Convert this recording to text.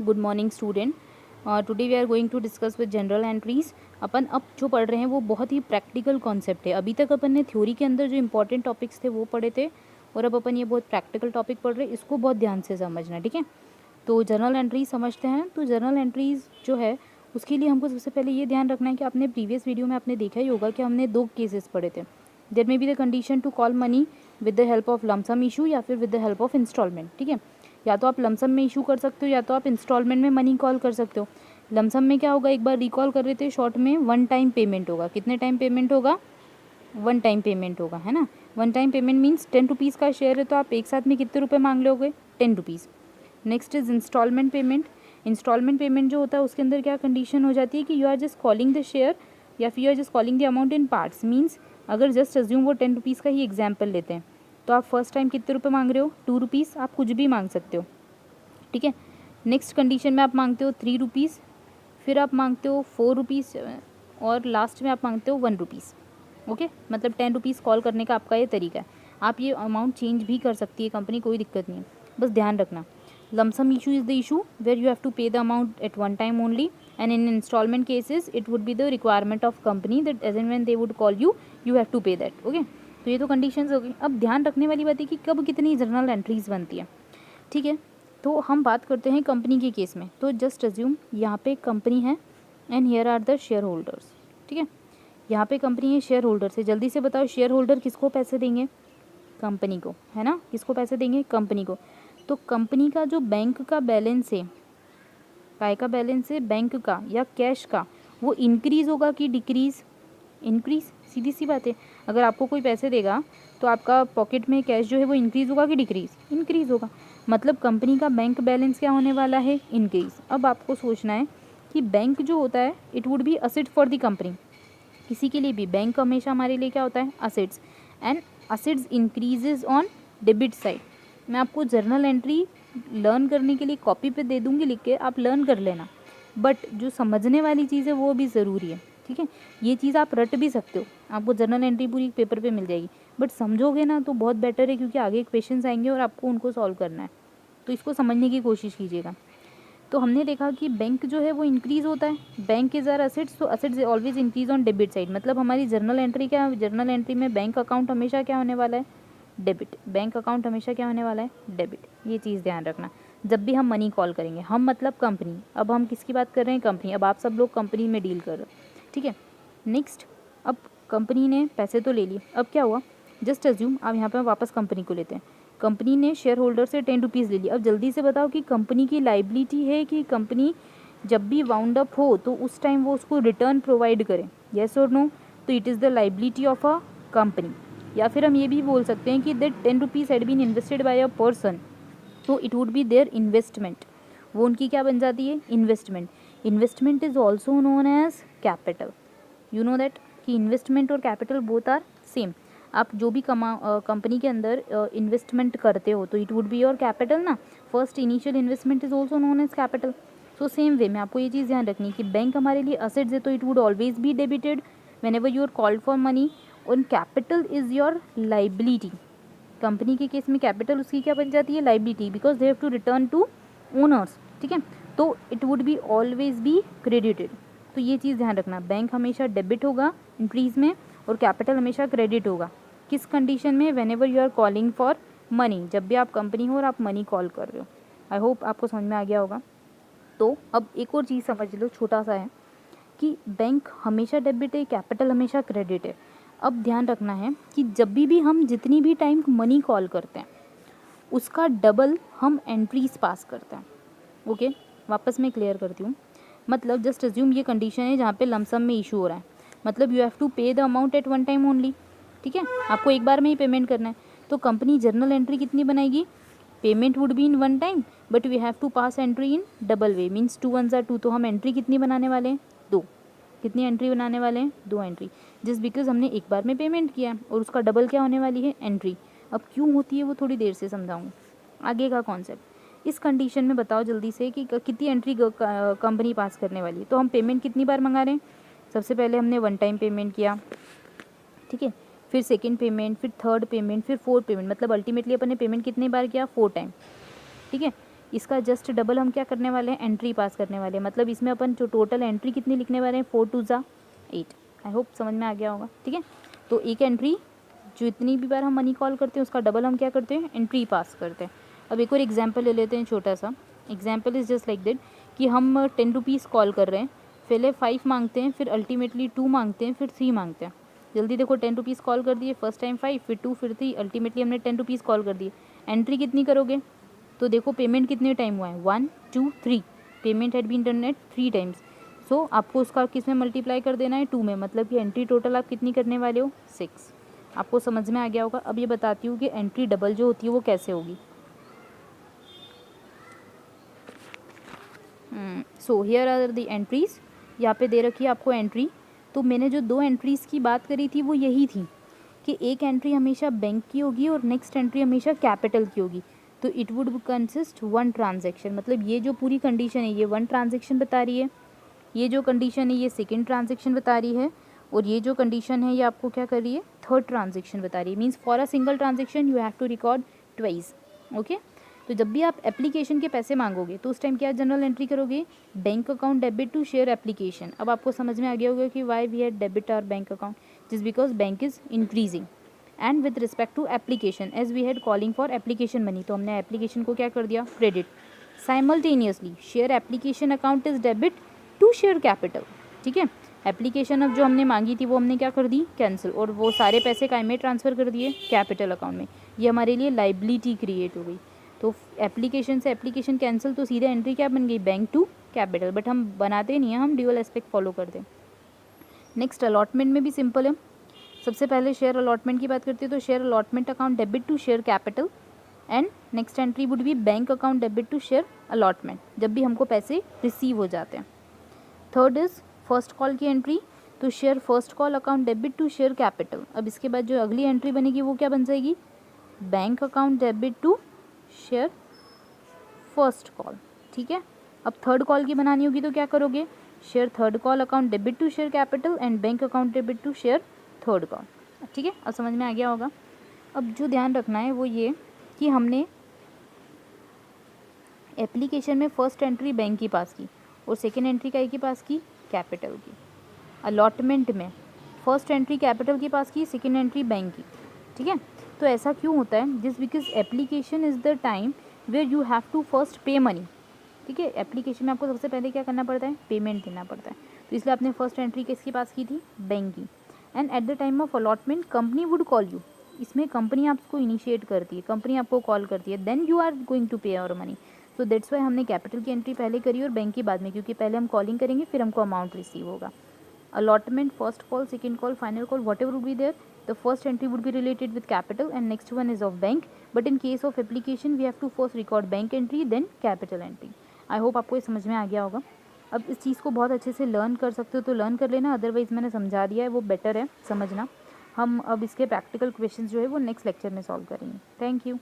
Good morning student. Today we are going to discuss with general entries. अपन अब जो पढ़ रहे हैं वो बहुत ही प्रैक्टिकल कॉन्सेप्ट है। अभी तक अपन ने थ्योरी के अंदर जो इंपॉर्टेंट टॉपिक्स थे वो पढ़े थे, और अब अपन ये बहुत प्रैक्टिकल टॉपिक पढ़ रहे हैं। इसको बहुत ध्यान से समझना, ठीक है। तो जनरल एंट्रीज समझते हैं। तो जनरल एंट्रीज जो है उसके लिए हमको सबसे पहले ये ध्यान रखना है कि आपने प्रीवियस वीडियो में आपने देखा ही होगा कि हमने दो केसेस पढ़े थे। There may be the condition to call money with the help of lump sum issue या फिर with the help of instalment, ठीक है। या तो आप लमसम में इशू कर सकते हो या तो आप इंस्टॉलमेंट में मनी कॉल कर सकते हो। लमसम में क्या होगा, एक बार रिकॉल कर रहे थे शॉर्ट में, वन टाइम पेमेंट होगा। कितने टाइम पेमेंट होगा? वन टाइम पेमेंट होगा, है ना। One time payment means 10 rupees का शेयर है तो आप एक साथ में कितने रुपए मांग लोगे? 10 rupees. Next is instalment payment. Instalment payment जो होता है उसके अंदर क्या कंडीशन हो जाती है कि you are just calling the share या फिर you are just calling the amount in parts. Means अगर जस्ट अज्यूम वो 10 रुपीज़ का ही एग्जाम्पल लेते हैं तो आप फर्स्ट टाइम कितने रुपए मांग रहे हो? 2 रुपीज़। आप कुछ भी मांग सकते हो, ठीक है। नेक्स्ट कंडीशन में आप मांगते हो 3 रुपीज़, फिर आप मांगते हो 4 रुपीज़, और लास्ट में आप मांगते हो 1 रुपीज़। ओके, मतलब 10 रुपीज़ कॉल करने का आपका ये तरीका है। आप ये अमाउंट चेंज भी कर सकती है कंपनी, कोई दिक्कत नहीं है, बस ध्यान रखना। Lump sum issue is the issue where you have to pay the amount at one time only, and in instalment cases it would be the requirement of company that as and when they would call you, you have to pay that. Okay, तो ये तो conditions हो गई। अब ध्यान रखने वाली बात है कि कब कितनी जर्नल एंट्रीज बनती है, ठीक है। तो हम बात करते हैं कंपनी के केस में। तो जस्ट अज्यूम यहाँ पे कंपनी है and here are the shareholders, ठीक है। यहाँ पे कंपनी है, शेयर होल्डर से जल्दी से बताओ शेयर होल्डर किसको पैसे देंगे? कंपनी को, है ना। किसको पैसे देंगे? कंपनी को। तो कंपनी का जो बैंक का बैलेंस है, काय का बैलेंस है? बैंक का या कैश का, वो इंक्रीज होगा कि डिक्रीज? इंक्रीज, सीधी सी बात है। अगर आपको कोई पैसे देगा तो आपका पॉकेट में कैश जो है वो इंक्रीज होगा कि डिक्रीज? इंक्रीज होगा। मतलब कंपनी का बैंक बैलेंस क्या होने वाला है? इंक्रीज। अब आपको सोचना है कि बैंक जो होता है it would B asset for the company. किसी के लिए भी बैंक हमेशा हमारे लिए क्या होता है? Assets. And assets increases on debit side. मैं आपको जर्नल एंट्री लर्न करने के लिए कॉपी पे दे दूंगी लिख के, आप लर्न कर लेना, बट जो समझने वाली चीज़ है वो भी ज़रूरी है, ठीक है। ये चीज़ आप रट भी सकते हो, आपको जर्नल एंट्री पूरी पेपर पे मिल जाएगी, बट समझोगे ना तो बहुत बेटर है, क्योंकि आगे क्वेश्चंस आएंगे और आपको उनको सॉल्व करना है। तो इसको समझने की कोशिश कीजिएगा। तो हमने देखा कि बैंक जो है वो इंक्रीज होता है, बैंक इज आर असेट्स, तो assets always increase on debit side. मतलब हमारी जर्नल एंट्री क्या है? जर्नल एंट्री में बैंक अकाउंट हमेशा क्या होने वाला है? डेबिट। बैंक अकाउंट हमेशा क्या होने वाला है? डेबिट। ये चीज़ ध्यान रखना जब भी हम मनी कॉल करेंगे। हम मतलब कंपनी, अब हम किसकी बात कर रहे हैं? कंपनी। अब आप सब लोग कंपनी में डील कर रहे हो, ठीक है। नेक्स्ट, अब कंपनी ने पैसे तो ले लिए, अब क्या हुआ? जस्ट अज्यूम, अब यहाँ पे वापस कंपनी को लेते हैं। कंपनी ने शेयर होल्डर से 10 रुपीज़ ले लिया। अब जल्दी से बताओ कि कंपनी की लाइबिलिटी है कि कंपनी जब भी वाउंड अप हो तो उस टाइम वो उसको रिटर्न प्रोवाइड करे? येस और नो? तो it is the liability of a company. या फिर हम ये भी बोल सकते हैं कि that 10 rupees had been invested by a person, तो it would be their investment. वो उनकी क्या बन जाती है? Investment. Investment is also known as capital. You know that कि इन्वेस्टमेंट और कैपिटल बोथ आर सेम। आप जो भी कंपनी के अंदर इन्वेस्टमेंट करते हो तो it would be your capital ना। First initial investment is also known as capital. So same way में आपको ये चीज़ ध्यान रखनी है कि बैंक हमारे लिए असेट्स है तो it would always be debited whenever you are called for money, और capital is your liability. Company के केस में कैपिटल उसकी क्या बन जाती है? Liability, because they have to return to owners, ठीक है। तो it would be always be credited. तो ये चीज़ ध्यान रखना, बैंक हमेशा डेबिट होगा इंक्रीज में, और कैपिटल हमेशा क्रेडिट होगा। किस कंडीशन में? Whenever you are calling for money, जब भी आप कंपनी हो और आप मनी कॉल कर रहे हो। आई होप आपको समझ में आ गया होगा। तो अब एक और चीज़ समझ लो, छोटा सा है कि बैंक हमेशा डेबिट है, कैपिटल हमेशा क्रेडिट है। अब ध्यान रखना है कि जब भी हम जितनी भी टाइम मनी कॉल करते हैं उसका डबल हम एंट्रीज पास करते हैं। ओके, वापस मैं क्लियर करती हूँ। मतलब जस्ट अज्यूम ये कंडीशन है जहाँ पे लमसम में इशू हो रहा है, मतलब you have to pay the amount at one time only, ठीक है। आपको एक बार में ही पेमेंट करना है, तो कंपनी जर्नल एंट्री कितनी बनाएगी? Payment would be in one time but we have to pass entry in double way, means 2 1 2। तो हम एंट्री कितनी बनाने वाले हैं? 2। कितनी एंट्री बनाने वाले हैं? 2 एंट्री। जस्ट बिकॉज हमने एक बार में पेमेंट किया और उसका डबल क्या होने वाली है? एंट्री। अब क्यों होती है वो थोड़ी देर से समझाऊंगी, आगे का कॉन्सेप्ट। इस कंडीशन में बताओ जल्दी से कि कितनी एंट्री कंपनी पास करने वाली है। तो हम पेमेंट कितनी बार मंगा रहे हैं? सबसे पहले हमने वन टाइम पेमेंट किया, ठीक है, फिर सेकेंड पेमेंट, फिर थर्ड पेमेंट, फिर फोर्थ पेमेंट, मतलब अल्टीमेटली अपन ने पेमेंट कितनी बार किया? 4 टाइम, ठीक है। इसका जस्ट डबल हम क्या करने वाले हैं, एंट्री पास करने वाले हैं। मतलब इसमें अपन जो टोटल एंट्री कितनी लिखने वाले हैं, 4 2 ज़ा 8। आई होप समझ में आ गया होगा, ठीक है। तो एक एंट्री जो इतनी भी बार हम मनी कॉल करते हैं उसका डबल हम क्या करते हैं, एंट्री पास करते हैं। अब एक और एग्जाम्पल ले लेते हैं, छोटा सा example is just like that कि हम 10 रुपीज़ कॉल कर रहे हैं, पहले 5 मांगते हैं, फिर अल्टीमेटली 2 मांगते हैं, फिर 3 मांगते हैं। जल्दी देखो, 10 रुपीज़ कॉल कर दिए, फर्स्ट टाइम 5, फिर 2, फिर 3, अल्टीमेटली हमने 10 रुपीज़ कॉल कर दिए। एंट्री कितनी करोगे, तो देखो पेमेंट कितने टाइम हुआ है, 1 2 3। Payment had been done at 3 times. So आपको उसका किस में मल्टीप्लाई कर देना है, 2 में। मतलब कि एंट्री टोटल आप कितनी करने वाले हो, 6। आपको समझ में आ गया होगा। अब ये बताती हूँ कि एंट्री डबल जो होती है वो कैसे होगी। So here are the entries, यहाँ पे दे रखी है आपको एंट्री। तो मैंने जो 2 एंट्रीज़ की बात करी थी वो यही थी कि एक एंट्री हमेशा बैंक की होगी और नेक्स्ट एंट्री हमेशा कैपिटल की होगी। तो इट वुड कंसिस्ट 1 ट्रांजेक्शन। मतलब ये जो पूरी कंडीशन है ये 1 ट्रांजेक्शन बता रही है, ये जो कंडीशन है ये सेकेंड ट्रांजेक्शन बता रही है, और ये जो कंडीशन है ये आपको क्या कर रही है, थर्ड ट्रांजेक्शन बता रही है। Means for a single transaction you have to record twice. Okay. तो जब भी आप एप्लीकेशन के पैसे मांगोगे तो उस टाइम क्या जनरल एंट्री करोगे, bank account debit to share application. अब आपको समझ में आ गया होगा कि why we had debit our bank account, जिस because bank is increasing and with respect to application as we had calling for application money, तो हमने एप्लीकेशन को क्या कर दिया, credit. Simultaneously share application account is debit to share capital, ठीक है। Application अब जो हमने मांगी थी वो हमने क्या कर दी, कैंसिल, और वो सारे पैसे काय में ट्रांसफ़र कर दिए, कैपिटल अकाउंट में। ये हमारे लिए लाइबिलिटी क्रिएट हो गई। तो एप्लीकेशन से एप्लीकेशन कैंसिल, तो सीधे एंट्री क्या बन गई, बैंक टू कैपिटल। बट हम बनाते नहीं हैं, हम ड्यूअल एस्पेक्ट फॉलो करते हैं। नेक्स्ट अलॉटमेंट में भी सिंपल है। सबसे पहले शेयर अलॉटमेंट की बात करते हैं, तो share allotment account debit to share capital and next entry would be bank account debit to share allotment, जब भी हमको पैसे रिसीव हो जाते हैं। थर्ड इज़ फर्स्ट कॉल की एंट्री, तो share first call account debit to share capital. अब इसके बाद जो अगली एंट्री बनेगी वो क्या बन जाएगी, bank account debit to share first call, ठीक है। अब थर्ड कॉल की बनानी होगी तो क्या करोगे, share third call account debit to share capital and bank account debit to share third call, ठीक है। अब समझ में आ गया होगा। अब जो ध्यान रखना है वो ये कि हमने एप्लीकेशन में फर्स्ट एंट्री बैंक की पास की और सेकेंड एंट्री का की पास की, कैपिटल की। अलॉटमेंट में फर्स्ट एंट्री कैपिटल के पास की, सेकेंड एंट्री बैंक की, ठीक है। तो ऐसा क्यों होता है, जिस because application is the time where you have to first pay money, ठीक है। एप्लीकेशन में आपको सबसे पहले क्या करना पड़ता है, पेमेंट देना पड़ता है। तो इसलिए आपने फर्स्ट एंट्री किसके पास की थी, बैंक की। And at the time of allotment company would call you, इसमें कंपनी आपको इनिशिएट करती है, कंपनी आपको कॉल करती है, then you are going to pay our money. So that's why हमने कैपिटल की एंट्री पहले करी और बैंक की बाद में, क्योंकि पहले हम कॉलिंग करेंगे फिर हमको अमाउंट रिसीव होगा। Allotment, first call, second call, final call, whatever would be there, the first entry would be related with capital and next one is of bank. But in case of application, we have to first record bank entry, then capital entry. I hope आपको ये समझ में आ गया होगा। अब इस चीज़ को बहुत अच्छे से लर्न कर सकते हो तो लर्न कर लेना, अदरवाइज़ मैंने समझा दिया है वो बेटर है समझना। हम अब इसके प्रैक्टिकल क्वेश्चंस जो है वो नेक्स्ट लेक्चर में सॉल्व करेंगे। Thank you.